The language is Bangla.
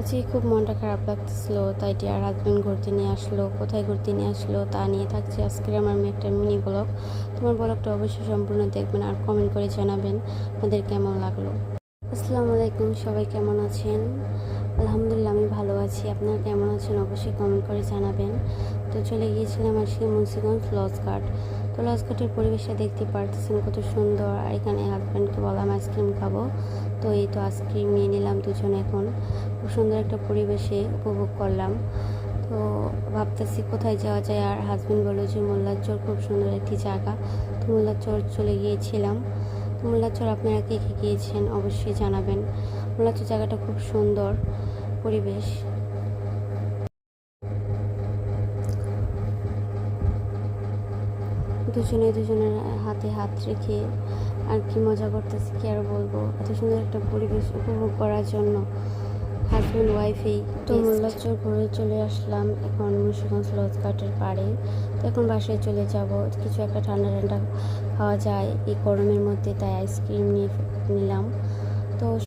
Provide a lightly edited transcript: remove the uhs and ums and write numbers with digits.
আজকে খুব মনটা খারাপ লাগতেছিল, তাই টিয়ার হাজবেন্ড ঘুরতে নিয়ে আসলো। কোথায় ঘুরতে নিয়ে আসলো তা নিয়ে থাকছে আজকের আমার একটা মিনি ব্লগ। তোমার ব্লগটা অবশ্যই সম্পূর্ণ দেখবেন আর কমেন্ট করে জানাবেন আপনাদের কেমন লাগলো। আসসালামু আলাইকুম, সবাই কেমন আছেন? আলহামদুলিল্লাহ আমি ভালো আছি। আপনারা কেমন আছেন অবশ্যই কমেন্ট করে জানাবেন। তো চলে গিয়েছিলাম আজকে মুন্সিগঞ্জ লজঘাট। তো লজঘাটের পরিবেশটা দেখতে পারতেছেন কত সুন্দর। আর এখানে হাজব্যান্ডকে বললাম আইসক্রিম খাবো, তো এই তো আইসক্রিম নিয়ে নিলাম দুজনে। এখন খুব সুন্দর একটা পরিবেশে উপভোগ করলাম। তো ভাবতেছি কোথায় যাওয়া যায়, আর হাজব্যান্ড বললো যে মোল্লারচর খুব সুন্দর একটি জায়গা। তো মোল্লারচর চলে গিয়েছিলাম। তো মোল্লারচর আপনারা কে কে গিয়েছেন অবশ্যই জানাবেন। মোল্লারচর জায়গাটা খুব সুন্দর পরিবেশ। দুজনে দুজনের হাতে হাত রেখে আর কি মজা করতেছি, কি আর বলবো। এত সুন্দর একটা পরিবেশ উপভোগ করার জন্য হাজব্যান্ড ওয়াইফেই তো মোল্লারচর ঘুরে চলে আসলাম এখন মুন্সিগঞ্জ লজঘাটের পাড়ে। তো এখন বাসায় চলে যাব, কিছু একটা ঠান্ডা ঠান্ডা খাওয়া যায় এই গরমের মধ্যে, তাই আইসক্রিম নিয়ে নিলাম। তো